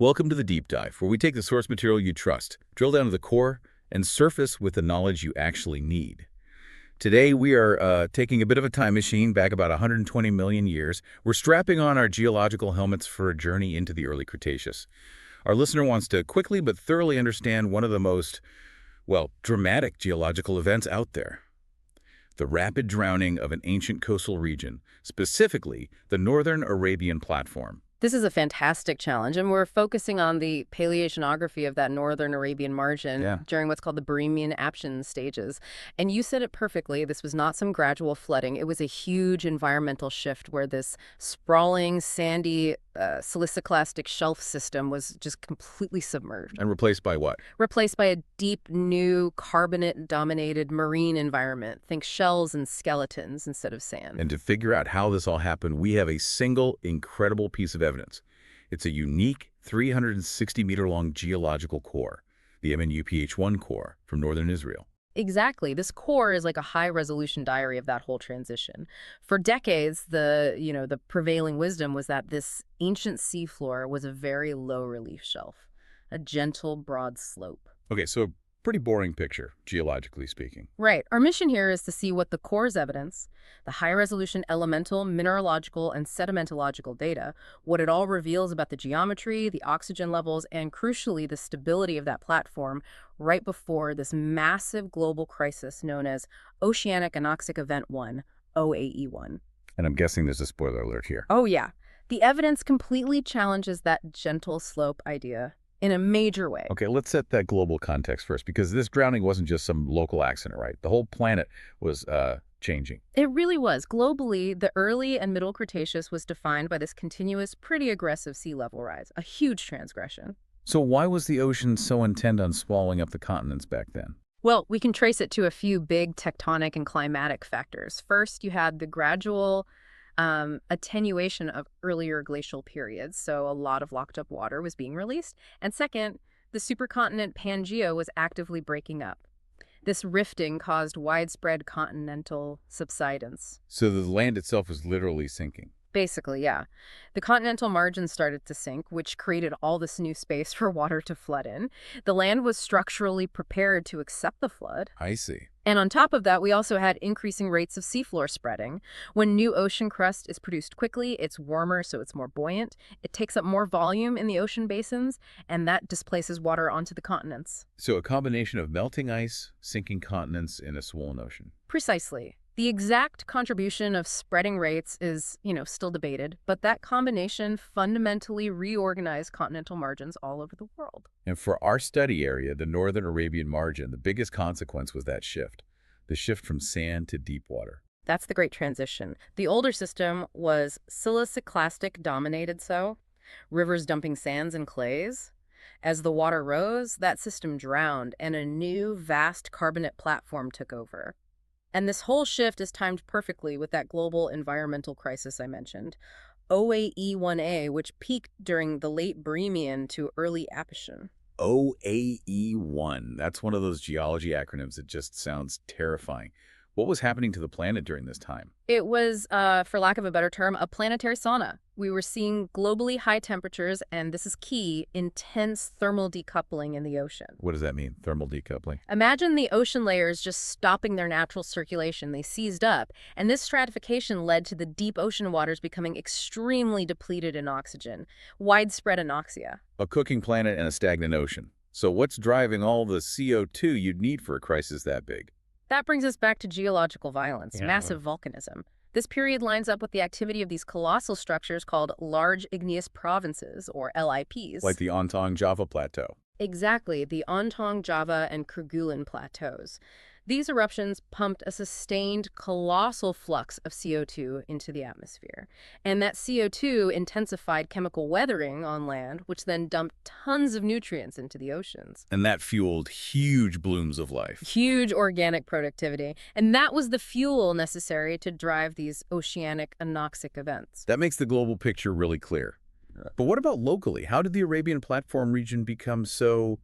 Welcome to the Deep Dive, where we take the source material you trust, drill down to the core, and surface with the knowledge you actually need. Today, we are taking a bit of a time machine back about 120 million years. We're strapping on our geological helmets for a journey into the early Cretaceous. Our listener wants to quickly but thoroughly understand one of the most, well, dramatic geological events out there. The rapid drowning of an ancient coastal region, specifically the Northern Arabian Platform. This is a fantastic challenge, and we're focusing on the paleoceanography of that northern Arabian margin Yeah. during what's called the Barremian-Aptian stages. And you said it perfectly. This was not some gradual flooding. It was a huge environmental shift where this sprawling, sandy, siliciclastic shelf system was just completely submerged, And replaced by what? replaced by a deep, new, carbonate-dominated marine environment. Think shells and skeletons instead of sand. And to figure out how this all happened, we have a single incredible piece of evidence. It's a unique 360-meter-long geological core, the MNUPH-1 core from northern Israel. Exactly. This core is like a high-resolution diary of that whole transition. For decades, the prevailing wisdom was that this ancient seafloor was a very low relief shelf, a gentle, broad slope. Okay, so pretty boring picture, geologically speaking. Right. Our mission here is to see what the core's evidence, the high-resolution elemental, mineralogical, and sedimentological data, what it all reveals about the geometry, the oxygen levels, and crucially, the stability of that platform right before this massive global crisis known as Oceanic Anoxic Event 1, OAE1. And I'm guessing there's a spoiler alert here. Oh, yeah. The evidence completely challenges that gentle slope idea in a major way. Okay, let's set that global context first, because this drowning wasn't just some local accident, right? The whole planet was changing. It really was. Globally, the early and middle Cretaceous was defined by this continuous, pretty aggressive sea level rise, a huge transgression. So why was the ocean so intent on swallowing up the continents back then? Well, we can trace it to a few big tectonic and climatic factors. First, you had the gradual attenuation of earlier glacial periods, so a lot of locked up water was being released. And second, the supercontinent Pangaea was actively breaking up. This rifting caused widespread continental subsidence. So the land itself was literally sinking. Basically, yeah. The continental margin started to sink, which created all this new space for water to flood in. The land was structurally prepared to accept the flood. I see. And on top of that, we also had increasing rates of seafloor spreading. When new ocean crust is produced quickly, it's warmer, so it's more buoyant. It takes up more volume in the ocean basins, and that displaces water onto the continents. So a combination of melting ice, sinking continents, and a swollen ocean. Precisely. The exact contribution of spreading rates is, still debated, but that combination fundamentally reorganized continental margins all over the world. And for our study area, the Northern Arabian margin, the biggest consequence was that shift. The shift from sand to deep water. That's the great transition. The older system was siliciclastic dominated, so rivers dumping sands and clays. As the water rose, that system drowned, and a new, vast carbonate platform took over. And this whole shift is timed perfectly with that global environmental crisis I mentioned, OAE1A, which peaked during the late Barremian to early Aptian. OAE1. That's one of those geology acronyms that just sounds terrifying. What was happening to the planet during this time? It was, for lack of a better term, a planetary sauna. We were seeing globally high temperatures, and this is key, intense thermal decoupling in the ocean. What does that mean, thermal decoupling? Imagine the ocean layers just stopping their natural circulation. They seized up, and this stratification led to the deep ocean waters becoming extremely depleted in oxygen, widespread anoxia. A cooking planet and a stagnant ocean. So what's driving all the CO2 you'd need for a crisis that big? That brings us back to geological violence, Yeah. massive volcanism. This period lines up with the activity of these colossal structures called large igneous provinces, or LIPs. Like the Ontong Java Plateau. Exactly, the Ontong, Java, and Kerguelen plateaus. These eruptions pumped a sustained, colossal flux of CO2 into the atmosphere. And that CO2 intensified chemical weathering on land, which then dumped tons of nutrients into the oceans. And that fueled huge blooms of life. Huge organic productivity. And that was the fuel necessary to drive these oceanic anoxic events. That makes the global picture really clear. But what about locally? How did the Arabian Platform region become so,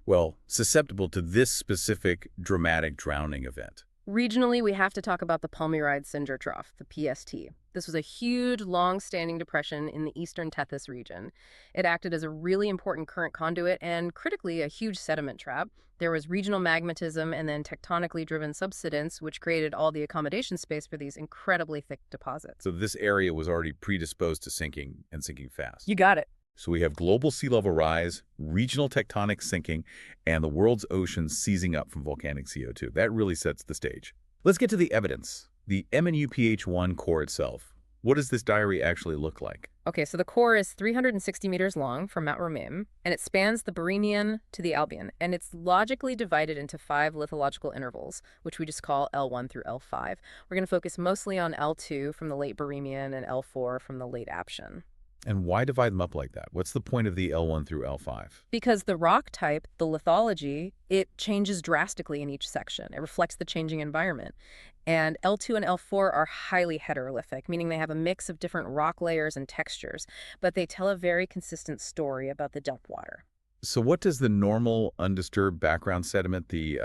well, susceptible to this specific dramatic drowning event? Regionally, we have to talk about the Palmyride-Cinder Trough, the PST. This was a huge, long-standing depression in the eastern Tethys region. It acted as a really important current conduit and, critically, a huge sediment trap. There was regional magmatism and then tectonically driven subsidence, which created all the accommodation space for these incredibly thick deposits. So this area was already predisposed to sinking and sinking fast. You got it. So we have global sea level rise, regional tectonic sinking, and the world's oceans seizing up from volcanic CO2. That really sets the stage. Let's get to the evidence. The MNUPH1 core itself. What does this diary actually look like? Okay, so the core is 360 meters long from Mount Ramim, and it spans the Barremian to the Albion, and it's logically divided into 5 lithological intervals, which we just call L1 through L5. We're going to focus mostly on L2 from the late Barremian and L4 from the late Aptian. And why divide them up like that? What's the point of the L1 through L5? Because the rock type, the lithology, it changes drastically in each section. It reflects the changing environment. And L2 and L4 are highly heterolithic, meaning they have a mix of different rock layers and textures, but they tell a very consistent story about the dump water. So what does the normal undisturbed background sediment, the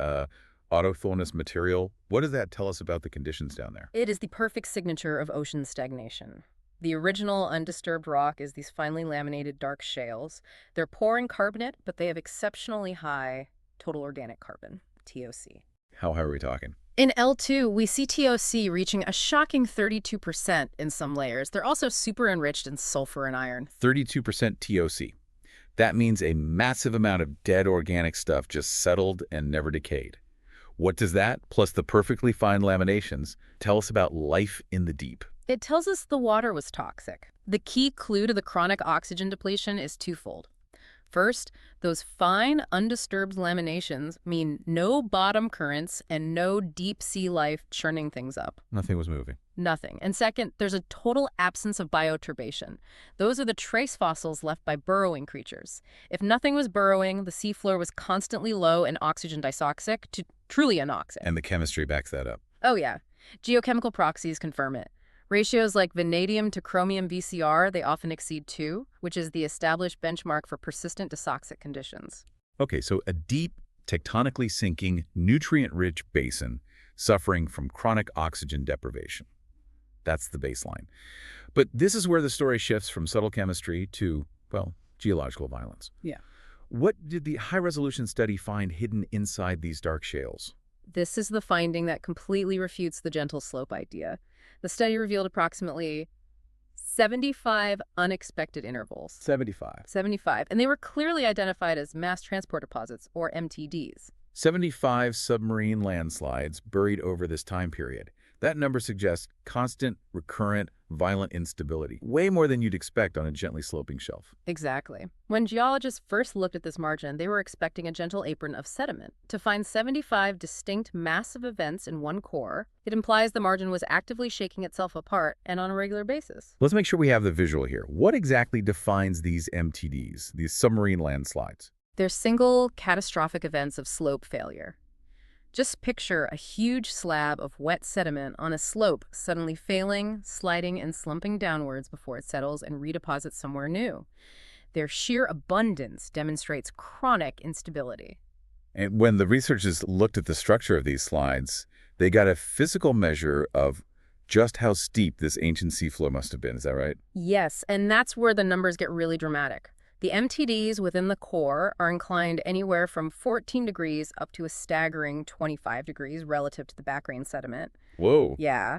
autochthonous material, what does that tell us about the conditions down there? It is the perfect signature of ocean stagnation. The original undisturbed rock is these finely laminated dark shales. They're poor in carbonate, but they have exceptionally high total organic carbon, TOC. How high are we talking? In L2, we see TOC reaching a shocking 32% in some layers. They're also super enriched in sulfur and iron. 32% TOC. That means a massive amount of dead organic stuff just settled and never decayed. What does that, plus the perfectly fine laminations, tell us about life in the deep? It tells us the water was toxic. The key clue to the chronic oxygen depletion is twofold. First, those fine, undisturbed laminations mean no bottom currents and no deep sea life churning things up. Nothing was moving. Nothing. And second, there's a total absence of bioturbation. Those are the trace fossils left by burrowing creatures. If nothing was burrowing, the seafloor was constantly low in oxygen disoxic to truly anoxic. And the chemistry backs that up. Oh yeah. Geochemical proxies confirm it. Ratios like vanadium to chromium VCR, they often exceed 2, which is the established benchmark for persistent disoxic conditions. Okay, so a deep, tectonically sinking, nutrient-rich basin suffering from chronic oxygen deprivation. That's the baseline. But this is where the story shifts from subtle chemistry to, well, geological violence. Yeah. What did the high-resolution study find hidden inside these dark shales? This is the finding that completely refutes the gentle slope idea. The study revealed approximately 75 unexpected intervals. 75. 75. And they were clearly identified as mass transport deposits, or MTDs. 75 submarine landslides buried over this time period. That number suggests constant, recurrent, violent instability, way more than you'd expect on a gently sloping shelf. Exactly. When geologists first looked at this margin, they were expecting a gentle apron of sediment. To find 75 distinct massive events in one core, it implies the margin was actively shaking itself apart and on a regular basis. Let's make sure we have the visual here. What exactly defines these MTDs, these submarine landslides? They're single, catastrophic events of slope failure. Just picture a huge slab of wet sediment on a slope suddenly failing, sliding, and slumping downwards before it settles and redeposits somewhere new. Their sheer abundance demonstrates chronic instability. And when the researchers looked at the structure of these slides, they got a physical measure of just how steep this ancient seafloor must have been. Is that right? Yes, and that's where the numbers get really dramatic. The MTDs within the core are inclined anywhere from 14 degrees up to a staggering 25 degrees relative to the background sediment. Whoa. Yeah.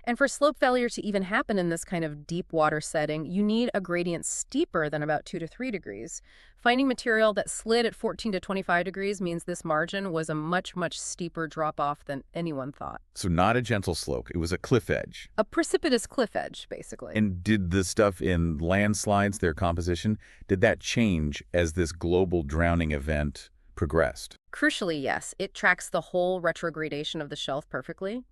And for slope failure to even happen in this kind of deep water setting, you need a gradient steeper than about 2 to 3 degrees. Finding material that slid at 14 to 25 degrees means this margin was a much, much steeper drop-off than anyone thought. So not a gentle slope. It was a cliff edge. A precipitous cliff edge, basically. And did the stuff in landslides, their composition, did that change as this global drowning event progressed? Crucially, yes. It tracks the whole retrogradation of the shelf perfectly.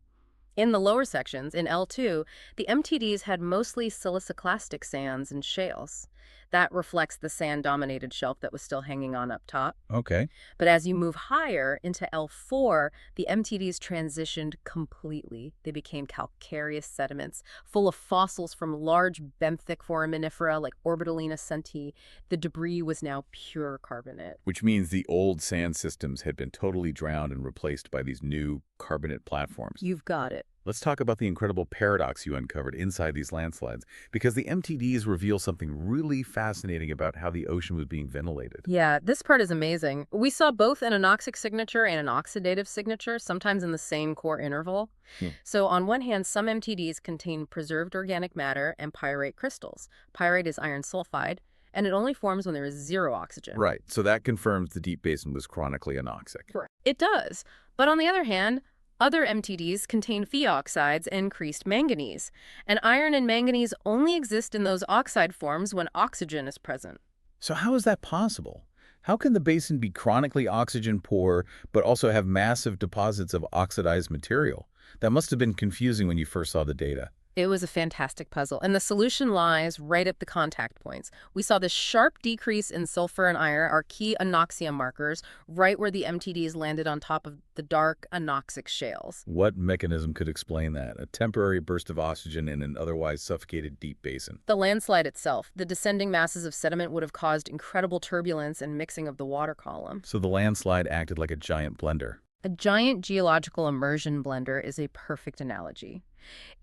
In the lower sections, in L2, the MTDs had mostly siliciclastic sands and shales. That reflects the sand-dominated shelf that was still hanging on up top. Okay. But as you move higher into L4, the MTDs transitioned completely. They became calcareous sediments, full of fossils from large benthic foraminifera like Orbitolina senti. The debris was now pure carbonate. Which means the old sand systems had been totally drowned and replaced by these new carbonate platforms. You've got it. Let's talk about the incredible paradox you uncovered inside these landslides, because the MTDs reveal something really fascinating about how the ocean was being ventilated. Yeah, this part is amazing. We saw both an anoxic signature and an oxidative signature, sometimes in the same core interval. Hmm. So on one hand, some MTDs contain preserved organic matter and pyrite crystals. Pyrite is iron sulfide, and it only forms when there is zero oxygen. Right, so that confirms the deep basin was chronically anoxic. Correct. It does. But on the other hand, other MTDs contain Fe oxides and increased manganese, and iron and manganese only exist in those oxide forms when oxygen is present. So how is that possible? How can the basin be chronically oxygen poor, but also have massive deposits of oxidized material? That must have been confusing when you first saw the data. It was a fantastic puzzle, and the solution lies right at the contact points. We saw this sharp decrease in sulfur and iron, our key anoxia markers, right where the MTDs landed on top of the dark anoxic shales. What mechanism could explain that? A temporary burst of oxygen in an otherwise suffocated deep basin. The landslide itself, the descending masses of sediment would have caused incredible turbulence and mixing of the water column. So the landslide acted like a giant blender. A giant geological immersion blender is a perfect analogy.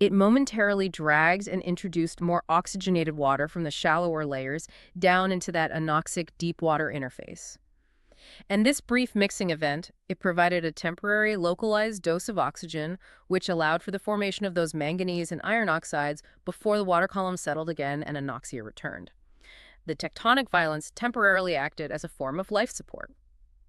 It momentarily dragged and introduced more oxygenated water from the shallower layers down into that anoxic deep water interface. And this brief mixing event, it provided a temporary localized dose of oxygen, which allowed for the formation of those manganese and iron oxides before the water column settled again and anoxia returned. The tectonic violence temporarily acted as a form of life support.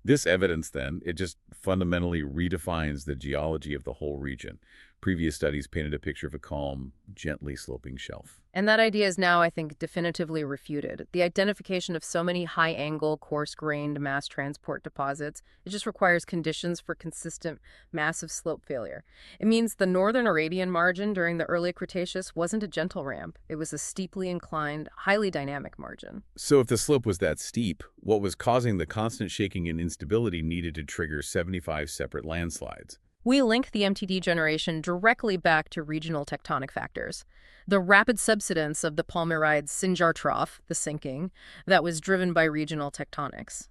This evidence, then, it just fundamentally redefines the geology of the whole region. Previous studies painted a picture of a calm, gently sloping shelf. And that idea is now, I think, definitively refuted. The identification of so many high-angle, coarse-grained mass transport deposits, it just requires conditions for consistent, massive slope failure. It means the northern Arabian margin during the early Cretaceous wasn't a gentle ramp. It was a steeply inclined, highly dynamic margin. So if the slope was that steep, what was causing the constant shaking and instability needed to trigger 75 separate landslides? We link the MTD generation directly back to regional tectonic factors. The rapid subsidence of the Palmyride Sinjar Trough, the sinking, that was driven by regional tectonics.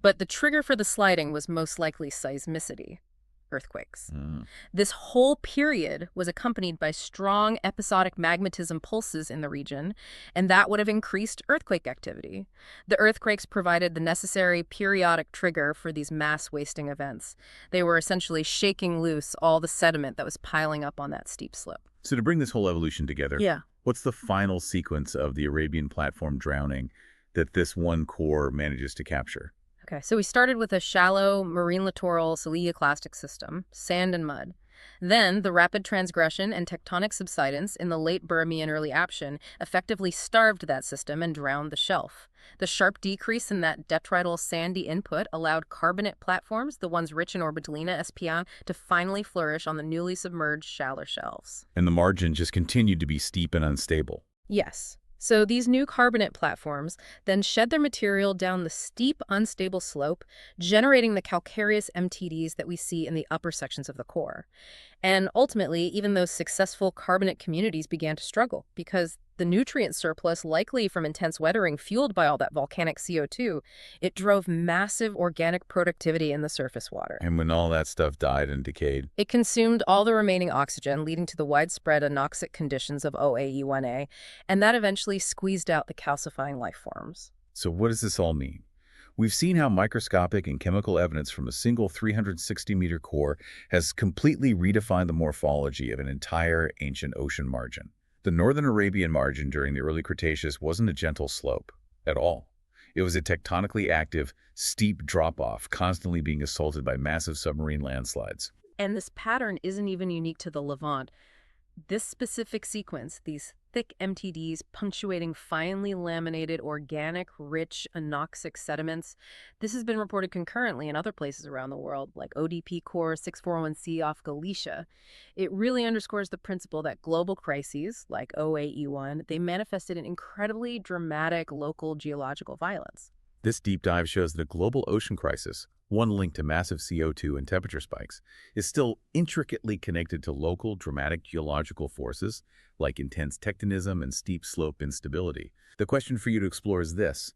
But the trigger for the sliding was most likely seismicity, earthquakes. This whole period was accompanied by strong episodic magmatism pulses in the region, and that would have increased earthquake activity. The earthquakes provided the necessary periodic trigger for these mass wasting events. They were essentially shaking loose all the sediment that was piling up on that steep slope. So to bring this whole evolution together, what's the final sequence of the Arabian platform drowning that this one core manages to capture? Okay, so we started with a shallow marine littoral saliaclastic system, sand and mud. Then the rapid transgression and tectonic subsidence in the late Permian early Aptian effectively starved that system and drowned the shelf. The sharp decrease in that detrital sandy input allowed carbonate platforms, the ones rich in Orbitolina espion, to finally flourish on the newly submerged shallow shelves. And the margin just continued to be steep and unstable. Yes. So these new carbonate platforms then shed their material down the steep, unstable slope, generating the calcareous MTDs that we see in the upper sections of the core. And ultimately, even those successful carbonate communities began to struggle because the nutrient surplus, likely from intense weathering fueled by all that volcanic CO2, it drove massive organic productivity in the surface water. And when all that stuff died and decayed, It consumed all the remaining oxygen, leading to the widespread anoxic conditions of OAE1A, and that eventually squeezed out the calcifying life forms. so what does this all mean? We've seen how microscopic and chemical evidence from a single 360-meter core has completely redefined the morphology of an entire ancient ocean margin. The northern Arabian margin during the early Cretaceous wasn't a gentle slope at all. It was a tectonically active, steep drop-off, constantly being assaulted by massive submarine landslides. And this pattern isn't even unique to the Levant. This specific sequence, these thick MTDs punctuating finely laminated, organic, rich, anoxic sediments, this has been reported concurrently in other places around the world, like ODP Core 641c off Galicia. It really underscores the principle that global crises, like OAE1, they manifested in incredibly dramatic local geological violence. This deep dive shows that a global ocean crisis, one linked to massive CO2 and temperature spikes, is still intricately connected to local dramatic geological forces like intense tectonism and steep slope instability. The question for you to explore is this.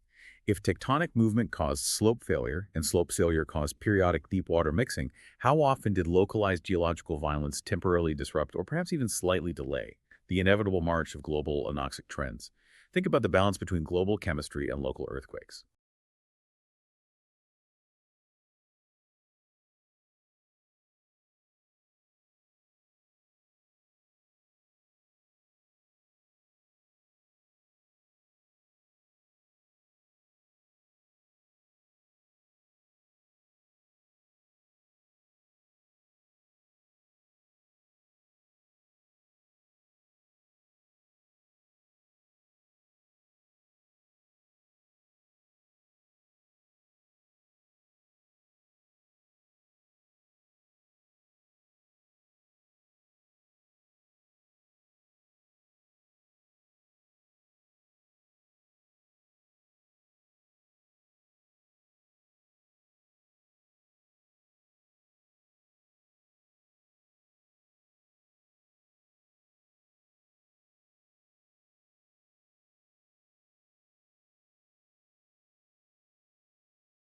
If tectonic movement caused slope failure and slope failure caused periodic deep water mixing, how often did localized geological violence temporarily disrupt or perhaps even slightly delay the inevitable march of global anoxic trends? Think about the balance between global chemistry and local earthquakes.